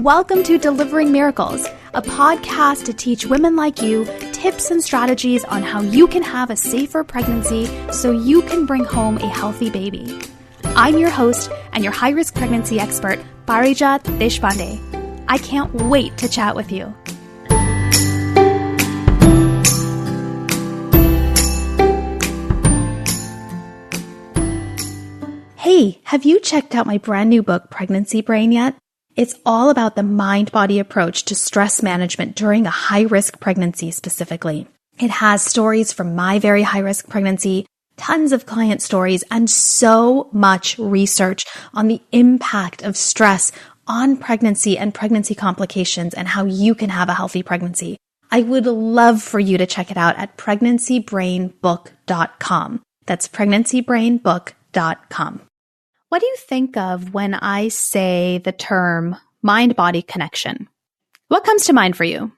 Welcome to Delivering Miracles, a podcast to teach women like you tips and strategies on how you can have a safer pregnancy so you can bring home a healthy baby. I'm your host and your high-risk pregnancy expert, Parijat Deshpande. I can't wait to chat with you. Hey, have you checked out my brand new book, Pregnancy Brain, yet? It's all about the mind-body approach to stress management during a high-risk pregnancy specifically. It has stories from my very high-risk pregnancy, tons of client stories, and so much research on the impact of stress on pregnancy and pregnancy complications and how you can have a healthy pregnancy. I would love for you to check it out at pregnancybrainbook.com. That's pregnancybrainbook.com. What do you think of when I say the term mind-body connection? What comes to mind for you?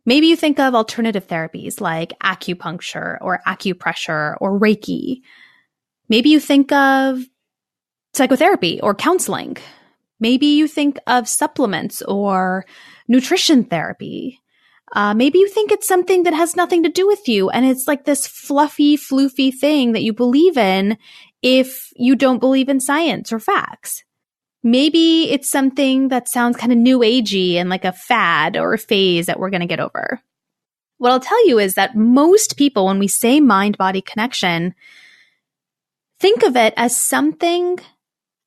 Maybe you think of alternative therapies like acupuncture or acupressure or Reiki. Maybe you think of psychotherapy or counseling. Maybe you think of supplements or nutrition therapy. Maybe you think it's something that has nothing to do with you and it's like this fluffy, floofy thing that you believe in if you don't believe in science or facts. Maybe it's something that sounds kind of new agey and like a fad or a phase that we're going to get over. What I'll tell you is that most people, when we say mind-body connection, think of it as something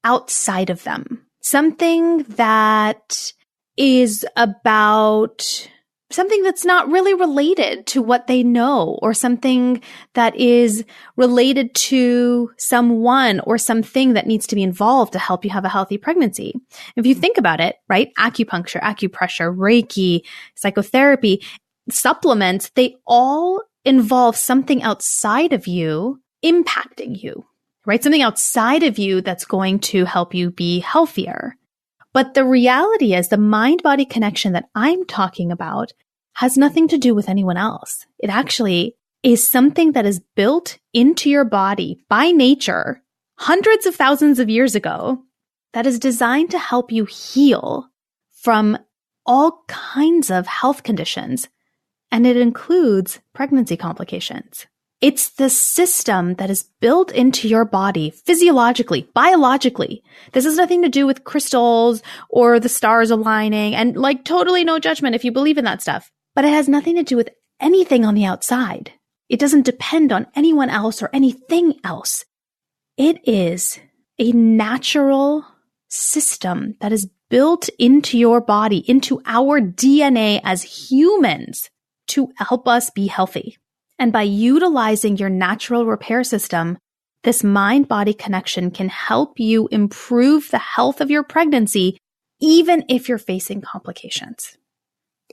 outside of them, something that is about something that's not really related to what they know, or something that is related to someone or something that needs to be involved to help you have a healthy pregnancy. If you think about it, right? Acupuncture, acupressure, Reiki, psychotherapy, supplements, they all involve something outside of you impacting you, right? Something outside of you that's going to help you be healthier. But the reality is the mind-body connection that I'm talking about has nothing to do with anyone else. It actually is something that is built into your body by nature hundreds of thousands of years ago that is designed to help you heal from all kinds of health conditions, and it includes pregnancy complications. It's the system that is built into your body physiologically, biologically. This has nothing to do with crystals or the stars aligning, and like totally no judgment if you believe in that stuff. But it has nothing to do with anything on the outside. It doesn't depend on anyone else or anything else. It is a natural system that is built into your body, into our DNA as humans to help us be healthy. And by utilizing your natural repair system, this mind-body connection can help you improve the health of your pregnancy, even if you're facing complications.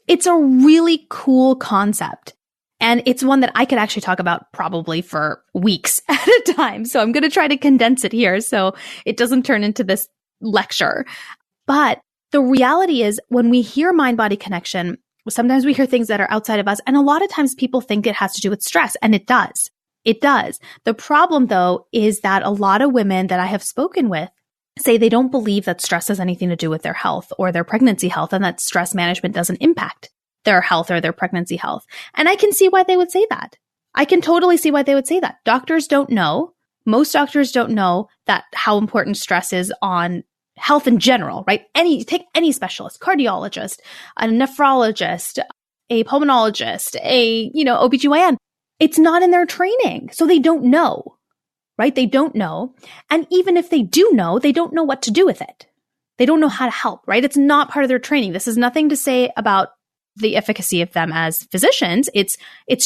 It's a really cool concept, and it's one that I could actually talk about probably for weeks at a time. So I'm going to try to condense it here so it doesn't turn into this lecture. But the reality is when we hear mind-body connection, sometimes we hear things that are outside of us, and a lot of times people think it has to do with stress, and it does. It does. The problem, though, is that a lot of women that I have spoken with say they don't believe that stress has anything to do with their health or their pregnancy health, and that stress management doesn't impact their health or their pregnancy health. And I can see why they would say that. I can totally see why they would say that. Doctors don't know. Most doctors don't know that how important stress is on health in general, right? Take any specialist, cardiologist, a nephrologist, a pulmonologist, OBGYN. It's not in their training. So they don't know, right? They don't know. And even if they do know, they don't know what to do with it. They don't know how to help, right? It's not part of their training. This is nothing to say about the efficacy of them as physicians. It's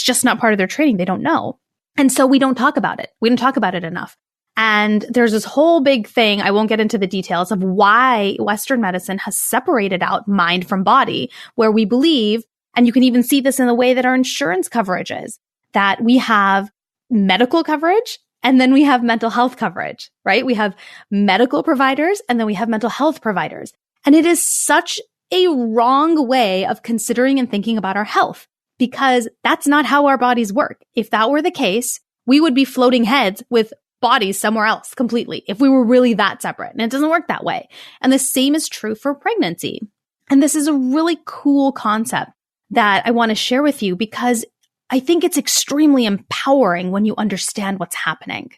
just not part of their training. They don't know. And so we don't talk about it. We don't talk about it enough. And there's this whole big thing, I won't get into the details of why Western medicine has separated out mind from body, where we believe, and you can even see this in the way that our insurance coverage is, that we have medical coverage and then we have mental health coverage, right? We have medical providers and then we have mental health providers. And it is such a wrong way of considering and thinking about our health, because that's not how our bodies work. If that were the case, we would be floating heads with bodies somewhere else completely if we were really that separate. And it doesn't work that way. And the same is true for pregnancy. And this is a really cool concept that I want to share with you because I think it's extremely empowering when you understand what's happening.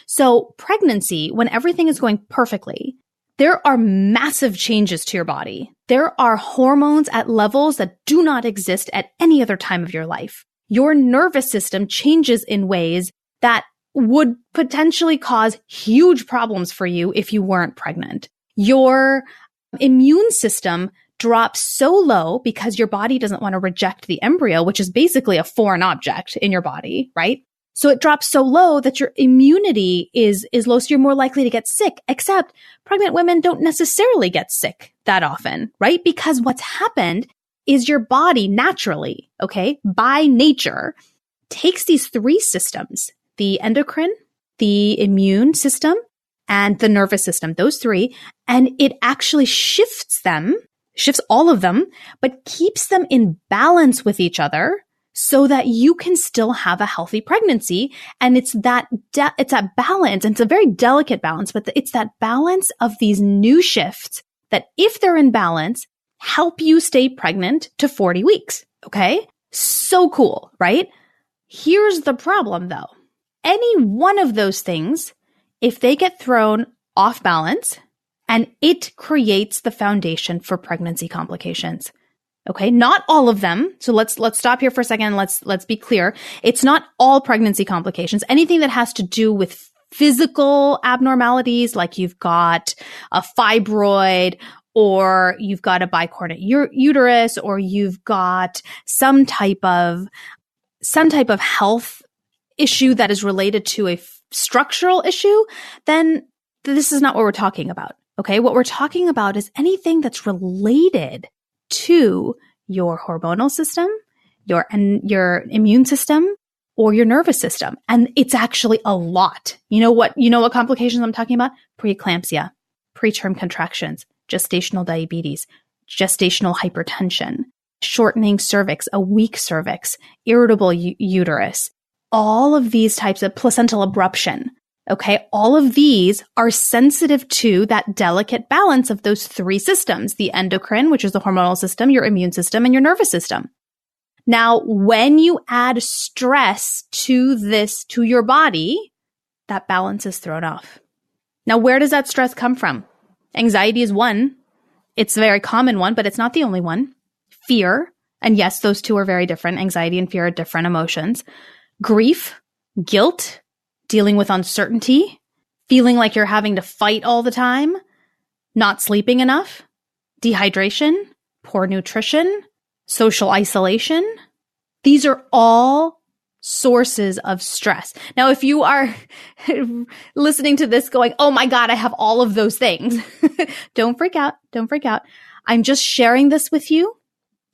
So pregnancy, when everything is going perfectly, there are massive changes to your body. There are hormones at levels that do not exist at any other time of your life. Your nervous system changes in ways that would potentially cause huge problems for you if you weren't pregnant. Your immune system drops so low because your body doesn't want to reject the embryo, which is basically a foreign object in your body, right? So it drops so low that your immunity is low, so you're more likely to get sick, except pregnant women don't necessarily get sick that often, right? Because what's happened is your body naturally, okay, by nature, takes these three systems, the endocrine, the immune system, and the nervous system, those three, and it actually shifts all of them, but keeps them in balance with each other so that you can still have a healthy pregnancy. And it's that balance, and it's a very delicate balance, but it's that balance of these new shifts that, if they're in balance, help you stay pregnant to 40 weeks. Okay? So cool, right? Here's the problem though. Any one of those things, if they get thrown off balance, and it creates the foundation for pregnancy complications. Okay, not all of them. So let's stop here for a second. Let's be clear. It's not all pregnancy complications. Anything that has to do with physical abnormalities, like you've got a fibroid, or you've got a bicornuate uterus, or you've got some type of health issue that is related to a structural issue, then this is not what we're talking about. Okay, what we're talking about is anything that's related to your hormonal system, your immune system, or your nervous system. And it's actually a lot. You know what complications I'm talking about? Preeclampsia, preterm contractions, gestational diabetes, gestational hypertension, shortening cervix, a weak cervix, irritable uterus, all of these types of placental abruption. Okay, all of these are sensitive to that delicate balance of those three systems, the endocrine, which is the hormonal system, your immune system, and your nervous system. Now, when you add stress to your body, that balance is thrown off. Now, where does that stress come from? Anxiety is one. It's a very common one, but it's not the only one. Fear, and yes, those two are very different. Anxiety and fear are different emotions. Grief, guilt, dealing with uncertainty, feeling like you're having to fight all the time, not sleeping enough, dehydration, poor nutrition, social isolation. These are all sources of stress. Now, if you are listening to this going, oh my God, I have all of those things, don't freak out. Don't freak out. I'm just sharing this with you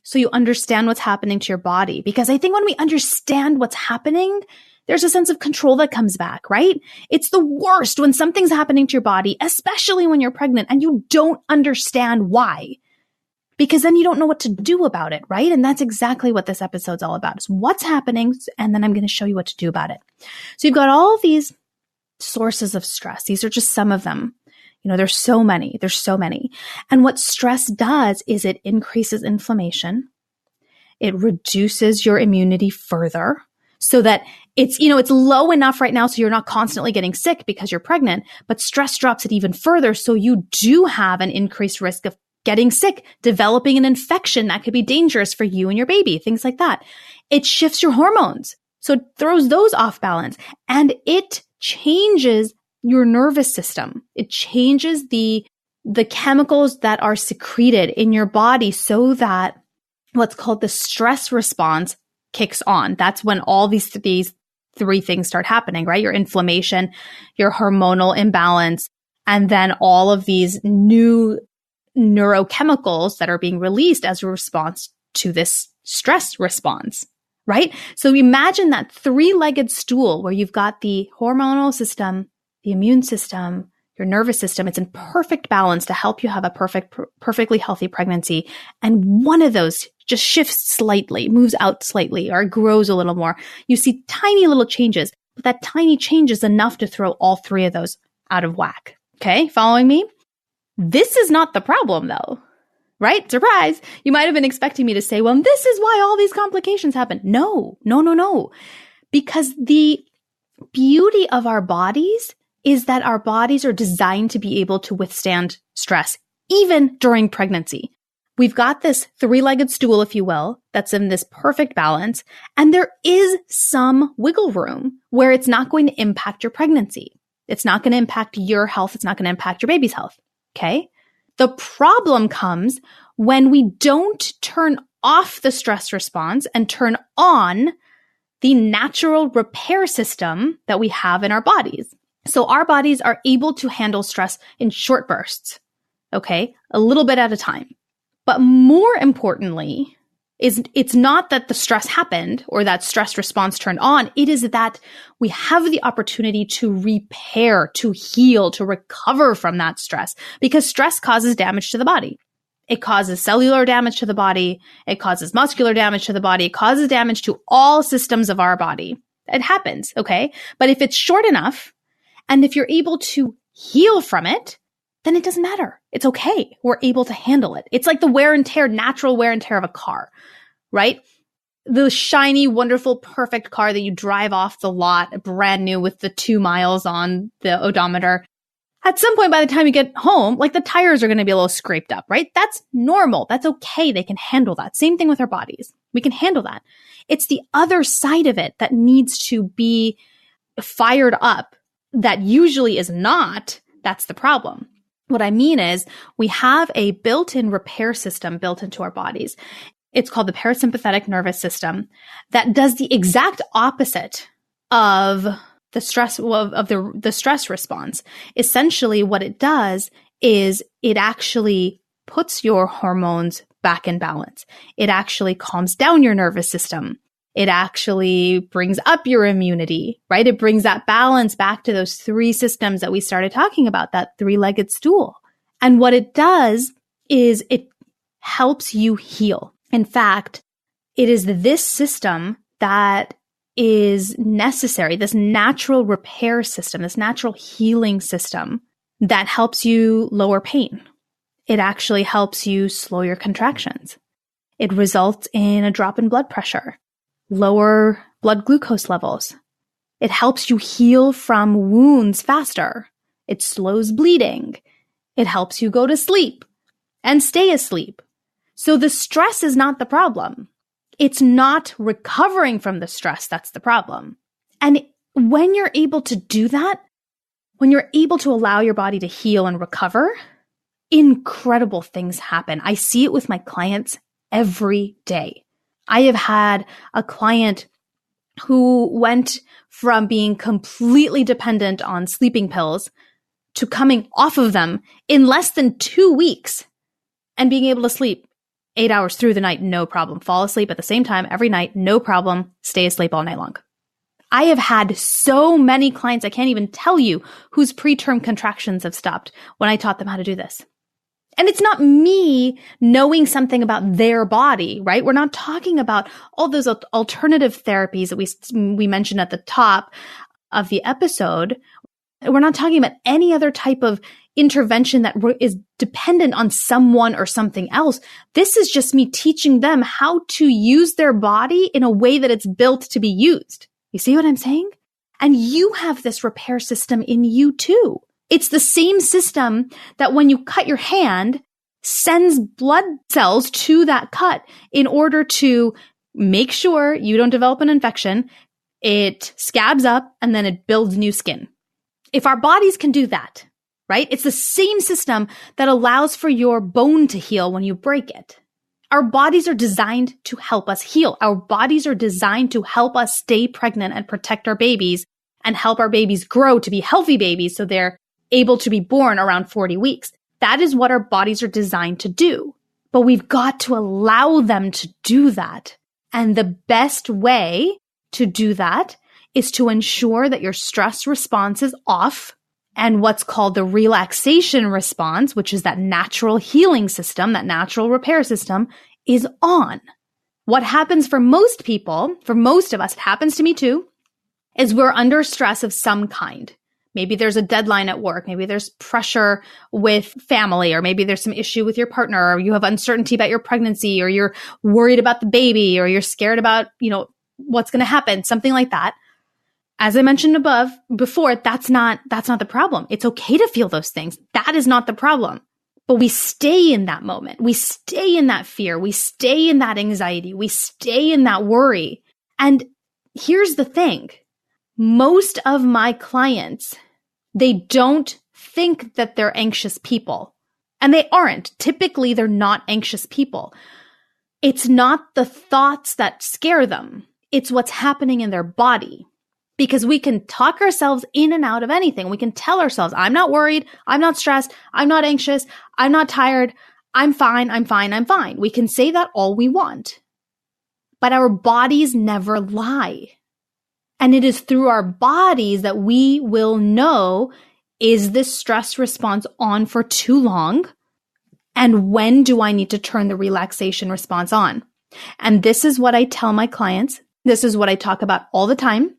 so you understand what's happening to your body. Because I think when we understand what's happening, there's a sense of control that comes back, right? It's the worst when something's happening to your body, especially when you're pregnant and you don't understand why. Because then you don't know what to do about it, right? And that's exactly what this episode's all about, is what's happening, and then I'm going to show you what to do about it. So you've got all these sources of stress. These are just some of them. You know, there's so many. And what stress does is it increases inflammation. It reduces your immunity further so that it's low enough right now so you're not constantly getting sick because you're pregnant, but stress drops it even further so you do have an increased risk of getting sick, developing an infection that could be dangerous for you and your baby, things like that. It shifts your hormones, so it throws those off balance, and it changes your nervous system. It changes the chemicals that are secreted in your body so that what's called the stress response kicks on. That's when all these three things start happening, right? Your inflammation, your hormonal imbalance, and then all of these new neurochemicals that are being released as a response to this stress response, right? So imagine that three-legged stool where you've got the hormonal system, the immune system, your nervous system. It's in perfect balance to help you have a perfectly healthy pregnancy. And one of those just shifts slightly, moves out slightly, or grows a little more. You see tiny little changes, but that tiny change is enough to throw all three of those out of whack. Okay, following me? This is not the problem though. right? Surprise. You might have been expecting me to say, well, this is why all these complications happen. No. Because the beauty of our bodies is that our bodies are designed to be able to withstand stress, even during pregnancy. We've got this three-legged stool, if you will, that's in this perfect balance, and there is some wiggle room where it's not going to impact your pregnancy. It's not going to impact your health. It's not going to impact your baby's health. Okay? The problem comes when we don't turn off the stress response and turn on the natural repair system that we have in our bodies. So our bodies are able to handle stress in short bursts, okay? A little bit at a time. But more importantly, it's not that the stress happened or that stress response turned on. It is that we have the opportunity to repair, to heal, to recover from that stress, because stress causes damage to the body. It causes cellular damage to the body. It causes muscular damage to the body. It causes damage to all systems of our body. It happens, okay? But if it's short enough, and if you're able to heal from it, then it doesn't matter. It's okay. We're able to handle it. It's like the wear and tear, natural wear and tear of a car, right? The shiny, wonderful, perfect car that you drive off the lot, brand new with the 2 miles on the odometer. At some point by the time you get home, like the tires are going to be a little scraped up, right? That's normal. That's okay. They can handle that. Same thing with our bodies. We can handle that. It's the other side of it that needs to be fired up that usually is not. That's the problem. What I mean is we have a built-in repair system built into our bodies. It's called the parasympathetic nervous system that does the exact opposite of the stress of the stress response. Essentially, what it does is it actually puts your hormones back in balance. It actually calms down your nervous system. It actually brings up your immunity, right? It brings that balance back to those 3 systems that we started talking about, that 3-legged stool. And what it does is it helps you heal. In fact, it is this system that is necessary, this natural repair system, this natural healing system that helps you lower pain. It actually helps you slow your contractions. It results in a drop in blood pressure, lower blood glucose levels. It helps you heal from wounds faster. It slows bleeding. It helps you go to sleep and stay asleep. So the stress is not the problem. It's not recovering from the stress that's the problem. And when you're able to do that, when you're able to allow your body to heal and recover, incredible things happen. I see it with my clients every day. I have had a client who went from being completely dependent on sleeping pills to coming off of them in less than 2 weeks and being able to sleep 8 hours through the night, no problem. Fall asleep at the same time every night, no problem. Stay asleep all night long. I have had so many clients, I can't even tell you, whose preterm contractions have stopped when I taught them how to do this. And it's not me knowing something about their body, right? We're not talking about all those alternative therapies that we mentioned at the top of the episode. We're not talking about any other type of intervention that is dependent on someone or something else. This is just me teaching them how to use their body in a way that it's built to be used. You see what I'm saying? And you have this repair system in you too. It's the same system that when you cut your hand sends blood cells to that cut in order to make sure you don't develop an infection. It scabs up and then it builds new skin. If our bodies can do that, right? It's the same system that allows for your bone to heal when you break it. Our bodies are designed to help us heal. Our bodies are designed to help us stay pregnant and protect our babies and help our babies grow to be healthy babies so they're able to be born around 40 weeks. That is what our bodies are designed to do. But we've got to allow them to do that. And the best way to do that is to ensure that your stress response is off and what's called the relaxation response, which is that natural healing system, that natural repair system, is on. What happens for most people, for most of us, it happens to me too, is we're under stress of some kind. Maybe there's a deadline at work. Maybe there's pressure with family, or maybe there's some issue with your partner, or you have uncertainty about your pregnancy, or you're worried about the baby, or you're scared about, what's going to happen, something like that. As I mentioned before, that's not the problem. It's okay to feel those things. That is not the problem. But we stay in that moment. We stay in that fear. We stay in that anxiety. We stay in that worry. And here's the thing. Most of my clients, they don't think that they're anxious people. And they aren't. Typically, they're not anxious people. It's not the thoughts that scare them. It's what's happening in their body. Because we can talk ourselves in and out of anything. We can tell ourselves, I'm not worried, I'm not stressed, I'm not anxious, I'm not tired, I'm fine, I'm fine, I'm fine. We can say that all we want. But our bodies never lie. And it is through our bodies that we will know, is this stress response on for too long? And when do I need to turn the relaxation response on? And this is what I tell my clients. This is what I talk about all the time.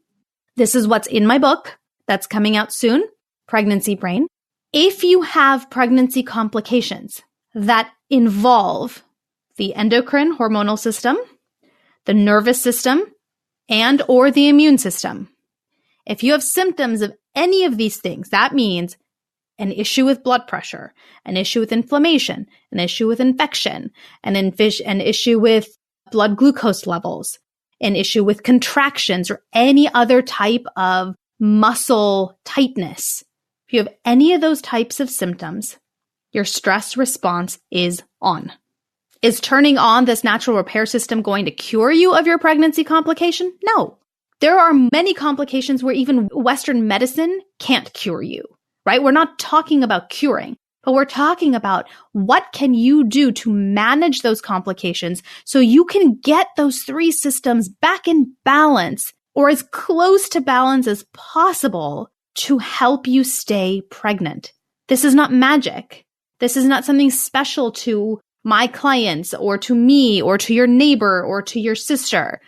This is what's in my book that's coming out soon, Pregnancy Brain. If you have pregnancy complications that involve the endocrine hormonal system, the nervous system, and or the immune system, if you have symptoms of any of these things, that means an issue with blood pressure, an issue with inflammation, an issue with infection, an issue with blood glucose levels, an issue with contractions, or any other type of muscle tightness. If you have any of those types of symptoms, your stress response is on. Is turning on this natural repair system going to cure you of your pregnancy complication? No. There are many complications where even Western medicine can't cure you, right? We're not talking about curing. But we're talking about what can you do to manage those complications so you can get those three systems back in balance, or as close to balance as possible, to help you stay pregnant. This is not magic. This is not something special to my clients or to me or to your neighbor or to your sister.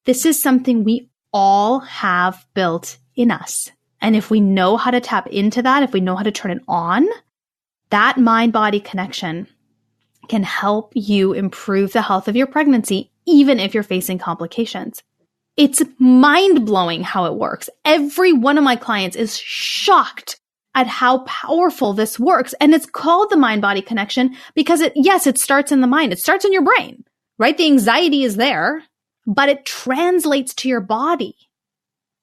This is something we all have built in us. And if we know how to tap into that, if we know how to turn it on, that mind-body connection can help you improve the health of your pregnancy, even if you're facing complications. It's mind-blowing how it works. Every one of my clients is shocked at how powerful this works. And it's called the mind-body connection because it starts in the mind. It starts in your brain, right? The anxiety is there, but it translates to your body.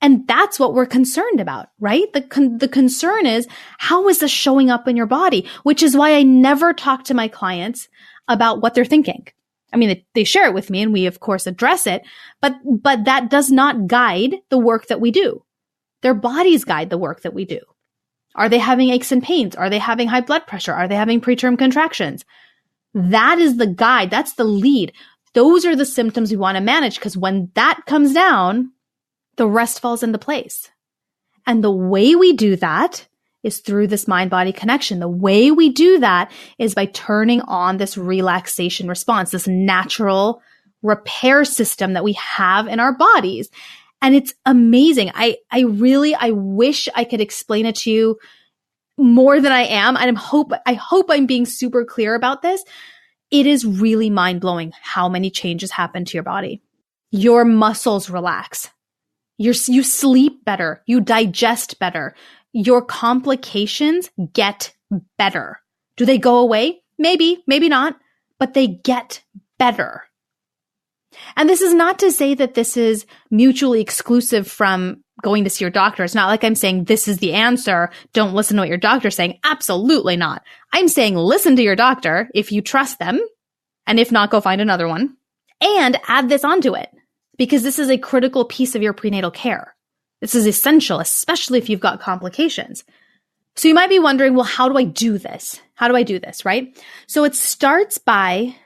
And that's what we're concerned about, right? The concern is, how is this showing up in your body? Which is why I never talk to my clients about what they're thinking. I mean, they share it with me and we, of course, address it, but that does not guide the work that we do. Their bodies guide the work that we do. Are they having aches and pains? Are they having high blood pressure? Are they having preterm contractions? That is the guide. That's the lead. Those are the symptoms we want to manage, because when that comes down, the rest falls into place. And the way we do that is through this mind-body connection. The way we do that is by turning on this relaxation response, this natural repair system that we have in our bodies. And it's amazing. I wish I could explain it to you more than I am. And I hope I'm being super clear about this. It is really mind-blowing how many changes happen to your body. Your muscles relax. You sleep better. You digest better. Your complications get better. Do they go away? Maybe, maybe not, but they get better. And this is not to say that this is mutually exclusive from going to see your doctor. It's not like I'm saying this is the answer. Don't listen to what your doctor's saying. Absolutely not. I'm saying listen to your doctor if you trust them. And if not, go find another one and add this onto it, because this is a critical piece of your prenatal care. This is essential, especially if you've got complications. So you might be wondering, well, how do I do this? How do I do this, right? So it starts by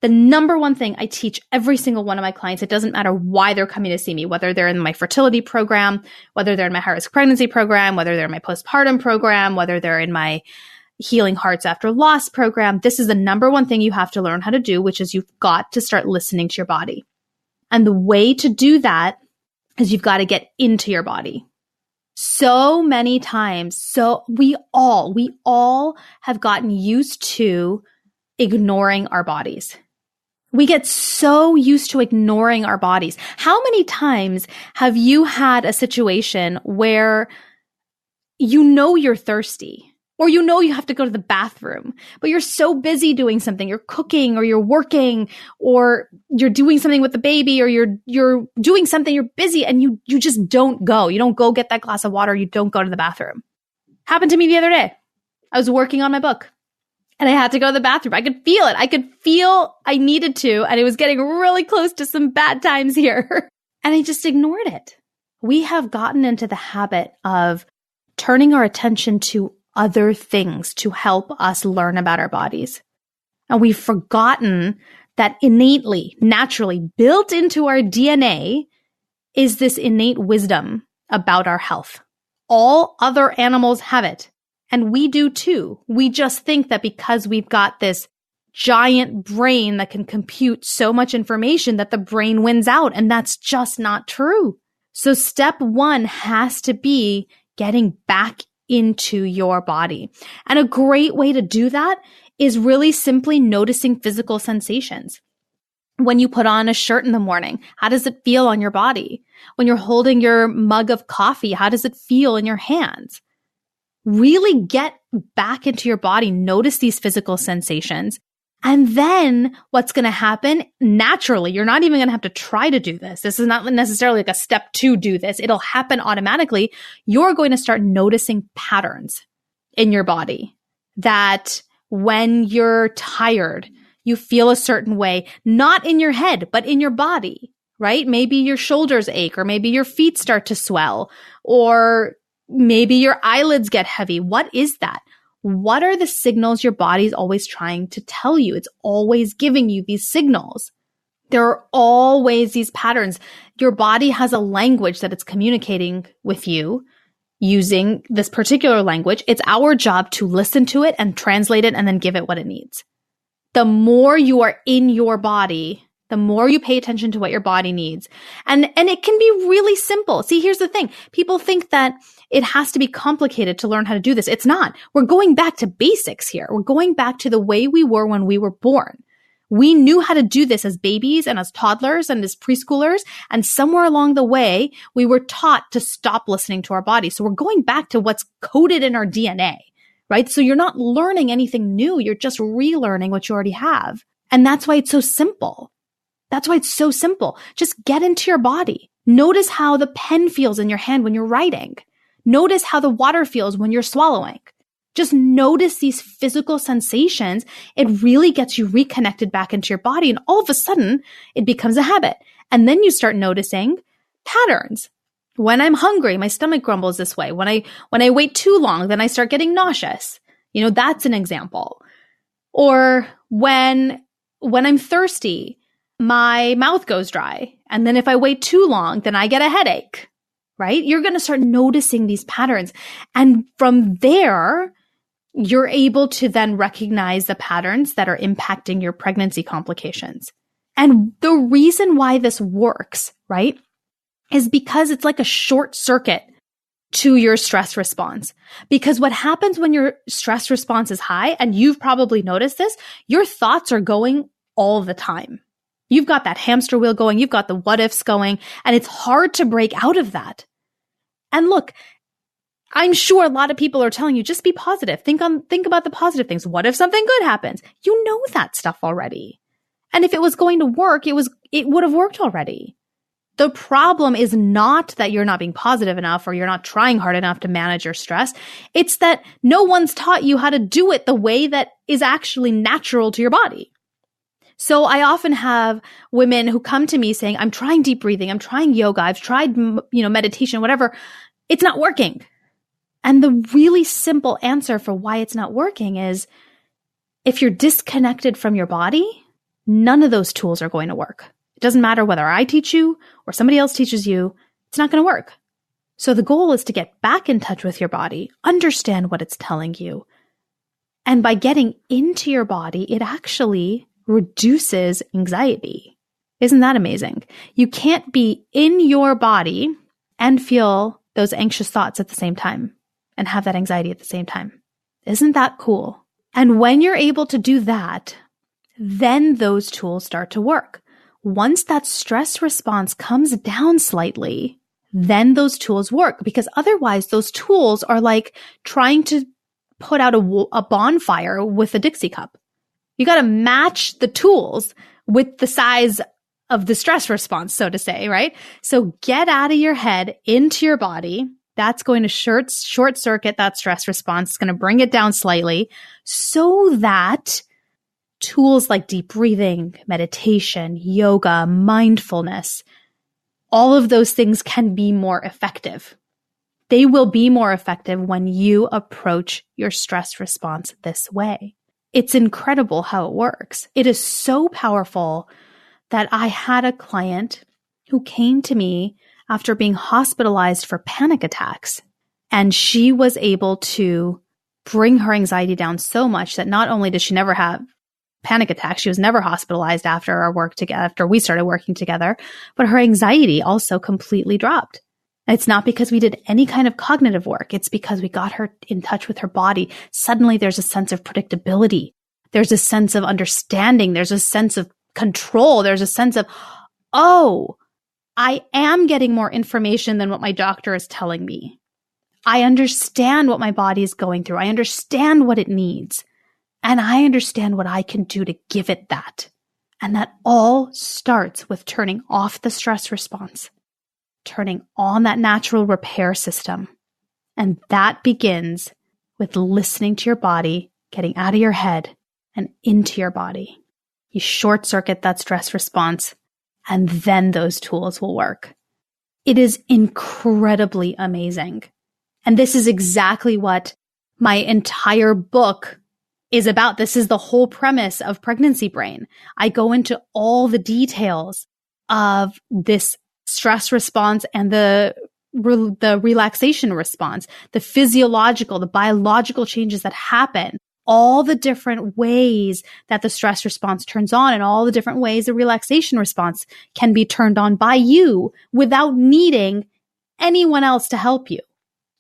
the number one thing I teach every single one of my clients. It doesn't matter why they're coming to see me, whether they're in my fertility program, whether they're in my high-risk pregnancy program, whether they're in my postpartum program, whether they're in my Healing Hearts After Loss program. This is the number one thing you have to learn how to do, which is you've got to start listening to your body. And the way to do that is you've got to get into your body. So many times. So we all have gotten used to ignoring our bodies. We get so used to ignoring our bodies. How many times have you had a situation where you know you're thirsty or you know you have to go to the bathroom, but you're so busy doing something, you're cooking or you're working or you're doing something with the baby or you're doing something, you're busy and you just don't go. You don't go get that glass of water. You don't go to the bathroom. Happened to me the other day. I was working on my book and I had to go to the bathroom. I could feel it. I could feel I needed to, and it was getting really close to some bad times here. And I just ignored it. We have gotten into the habit of turning our attention to other things to help us learn about our bodies. And we've forgotten that innately, naturally, built into our DNA is this innate wisdom about our health. All other animals have it, and we do too. We just think that because we've got this giant brain that can compute so much information that the brain wins out, and that's just not true. So step one has to be getting back into your body. And a great way to do that is really simply noticing physical sensations. When you put on a shirt in the morning, how does it feel on your body? When you're holding your mug of coffee, how does it feel in your hands? Really get back into your body, notice these physical sensations. And then what's going to happen naturally, you're not even going to have to try to do this. This is not necessarily like a step to do this. It'll happen automatically. You're going to start noticing patterns in your body that when you're tired, you feel a certain way, not in your head, but in your body, right? Maybe your shoulders ache, or maybe your feet start to swell, or maybe your eyelids get heavy. What is that? What are the signals your body's always trying to tell you? It's always giving you these signals. There are always these patterns. Your body has a language that it's communicating with you using this particular language. It's our job to listen to it and translate it and then give it what it needs. The more you are in your body, the more you pay attention to what your body needs. And it can be really simple. See, here's the thing. People think that it has to be complicated to learn how to do this. It's not. We're going back to basics here. We're going back to the way we were when we were born. We knew how to do this as babies and as toddlers and as preschoolers. And somewhere along the way, we were taught to stop listening to our body. So we're going back to what's coded in our DNA, right? So you're not learning anything new. You're just relearning what you already have. And that's why it's so simple. That's why it's so simple. Just get into your body. Notice how the pen feels in your hand when you're writing. Notice how the water feels when you're swallowing. Just notice these physical sensations. It really gets you reconnected back into your body. And all of a sudden, it becomes a habit. And then you start noticing patterns. When I'm hungry, my stomach grumbles this way. When I wait too long, then I start getting nauseous. That's an example. Or when I'm thirsty, my mouth goes dry. And then if I wait too long, then I get a headache, right? You're going to start noticing these patterns. And from there, you're able to then recognize the patterns that are impacting your pregnancy complications. And the reason why this works, right, is because it's like a short circuit to your stress response. Because what happens when your stress response is high, and you've probably noticed this, your thoughts are going all the time. You've got that hamster wheel going, you've got the what ifs going, and it's hard to break out of that. And look, I'm sure a lot of people are telling you, just be positive. Think about the positive things. What if something good happens? You know that stuff already. And if it was going to work, it would have worked already. The problem is not that you're not being positive enough or you're not trying hard enough to manage your stress. It's that no one's taught you how to do it the way that is actually natural to your body. So I often have women who come to me saying, I'm trying deep breathing, I'm trying yoga, I've tried, meditation, whatever. It's not working. And the really simple answer for why it's not working is if you're disconnected from your body, none of those tools are going to work. It doesn't matter whether I teach you or somebody else teaches you, it's not going to work. So the goal is to get back in touch with your body, understand what it's telling you. And by getting into your body, it actually reduces anxiety. Isn't that amazing? You can't be in your body and feel those anxious thoughts at the same time and have that anxiety at the same time. Isn't that cool? And when you're able to do that, then those tools start to work. Once that stress response comes down slightly, then those tools work, because otherwise those tools are like trying to put out a bonfire with a Dixie cup. You got to match the tools with the size of the stress response, so to say, right? So get out of your head into your body. That's going to short circuit that stress response. It's going to bring it down slightly so that tools like deep breathing, meditation, yoga, mindfulness, all of those things can be more effective. They will be more effective when you approach your stress response this way. It's incredible how it works. It is so powerful that I had a client who came to me after being hospitalized for panic attacks. And she was able to bring her anxiety down so much that not only did she never have panic attacks, she was never hospitalized after we started working together, but her anxiety also completely dropped. It's not because we did any kind of cognitive work. It's because we got her in touch with her body. Suddenly there's a sense of predictability. There's a sense of understanding. There's a sense of control. There's a sense of, oh, I am getting more information than what my doctor is telling me. I understand what my body is going through. I understand what it needs. And I understand what I can do to give it that. And that all starts with turning off the stress response, turning on that natural repair system. And that begins with listening to your body, getting out of your head and into your body. You short circuit that stress response, and then those tools will work. It is incredibly amazing. And this is exactly what my entire book is about. This is the whole premise of Pregnancy Brain. I go into all the details of this stress response and the relaxation response, the physiological, the biological changes that happen, all the different ways that the stress response turns on and all the different ways the relaxation response can be turned on by you without needing anyone else to help you.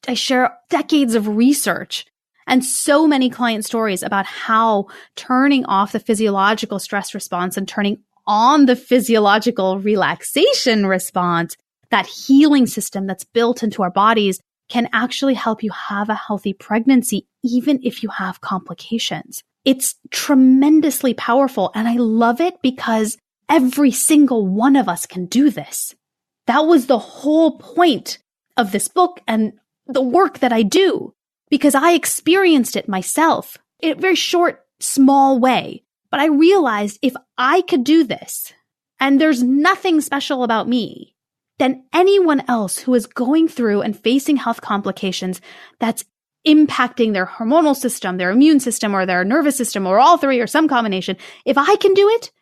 I share decades of research and so many client stories about how turning off the physiological stress response and turning on the physiological relaxation response, that healing system that's built into our bodies, can actually help you have a healthy pregnancy, even if you have complications. It's tremendously powerful. And I love it because every single one of us can do this. That was the whole point of this book and the work that I do, because I experienced it myself in a very short, small way. But I realized if I could do this, and there's nothing special about me, then anyone else who is going through and facing health complications that's impacting their hormonal system, their immune system, or their nervous system, or all three, or some combination, if I can do it,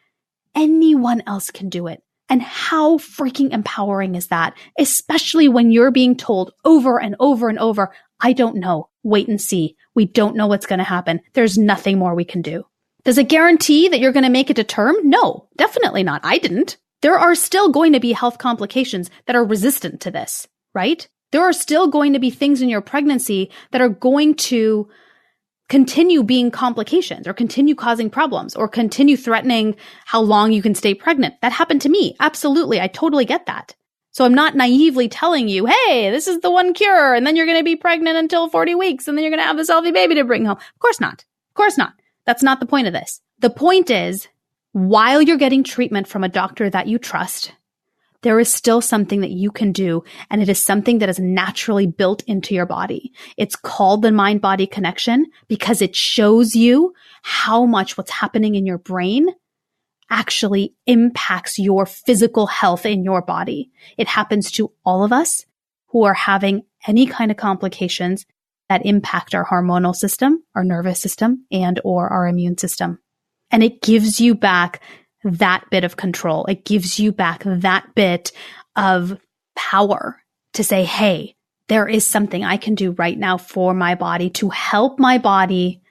anyone else can do it. And how freaking empowering is that? Especially when you're being told over and over and over, I don't know, wait and see. We don't know what's going to happen. There's nothing more we can do. Does it guarantee that you're going to make it to term? No, definitely not. I didn't. There are still going to be health complications that are resistant to this, right? There are still going to be things in your pregnancy that are going to continue being complications or continue causing problems or continue threatening how long you can stay pregnant. That happened to me. Absolutely. I totally get that. So I'm not naively telling you, hey, this is the one cure, and then you're going to be pregnant until 40 weeks, and then you're going to have this healthy baby to bring home. Of course not. Of course not. That's not the point of this. The point is, while you're getting treatment from a doctor that you trust, there is still something that you can do, and it is something that is naturally built into your body. It's called the mind-body connection because it shows you how much what's happening in your brain actually impacts your physical health in your body. It happens to all of us who are having any kind of complications that impact our hormonal system, our nervous system, and or our immune system. And it gives you back that bit of control. It gives you back that bit of power to say, hey, there is something I can do right now for my body to help my body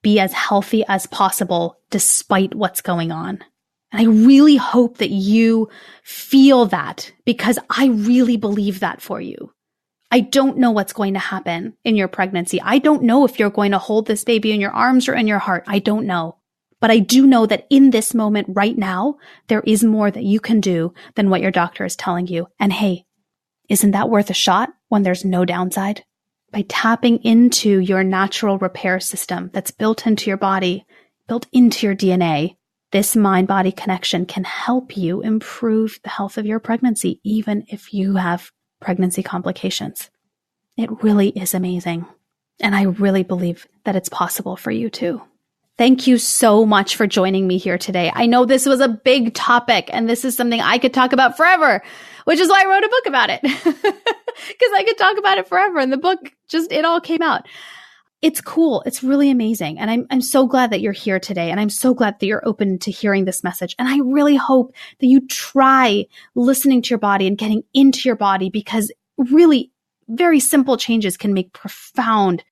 be as healthy as possible despite what's going on. And I really hope that you feel that, because I really believe that for you. I don't know what's going to happen in your pregnancy. I don't know if you're going to hold this baby in your arms or in your heart. I don't know. But I do know that in this moment right now, there is more that you can do than what your doctor is telling you. And hey, isn't that worth a shot when there's no downside? By tapping into your natural repair system that's built into your body, built into your DNA, this mind-body connection can help you improve the health of your pregnancy, even if you have pregnancy complications. It really is amazing. And I really believe that it's possible for you too. Thank you so much for joining me here today. I know this was a big topic and this is something I could talk about forever, which is why I wrote a book about it. Because I could talk about it forever and the book it all came out. It's cool. It's really amazing. And I'm so glad that you're here today. And I'm so glad that you're open to hearing this message. And I really hope that you try listening to your body and getting into your body, because really very simple changes can make profound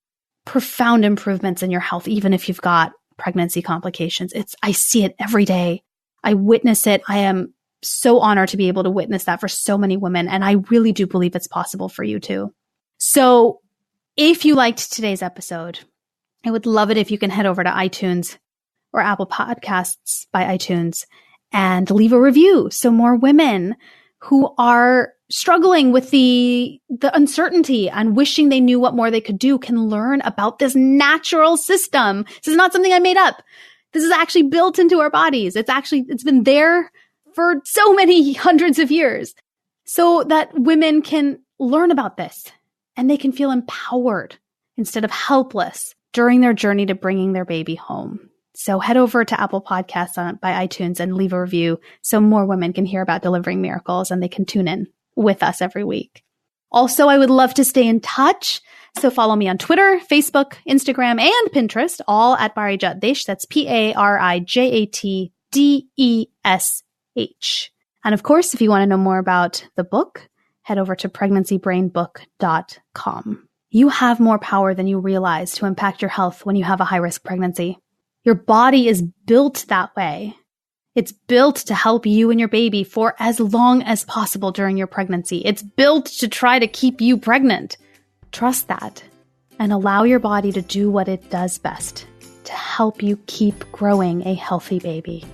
improvements in your health, even if you've got pregnancy complications. I see it every day. I witness it. I am so honored to be able to witness that for so many women. And I really do believe it's possible for you too. So if you liked today's episode, I would love it if you can head over to iTunes or Apple Podcasts by iTunes and leave a review so more women who are struggling with the uncertainty and wishing they knew what more they could do can learn about this natural system. This is not something I made up. This is actually built into our bodies. It's been there for so many hundreds of years so that women can learn about this and they can feel empowered instead of helpless during their journey to bringing their baby home. So head over to Apple Podcasts by iTunes and leave a review so more women can hear about delivering miracles and they can tune in with us every week. Also, I would love to stay in touch. So follow me on Twitter, Facebook, Instagram, and Pinterest, all at Parijat Desh. That's Parijatdesh. And of course, if you want to know more about the book, head over to pregnancybrainbook.com. You have more power than you realize to impact your health when you have a high-risk pregnancy. Your body is built that way. It's built to help you and your baby for as long as possible during your pregnancy. It's built to try to keep you pregnant. Trust that and allow your body to do what it does best, to help you keep growing a healthy baby,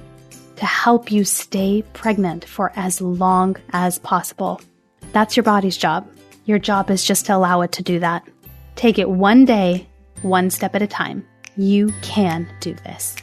to help you stay pregnant for as long as possible. That's your body's job. Your job is just to allow it to do that. Take it one day, one step at a time. You can do this.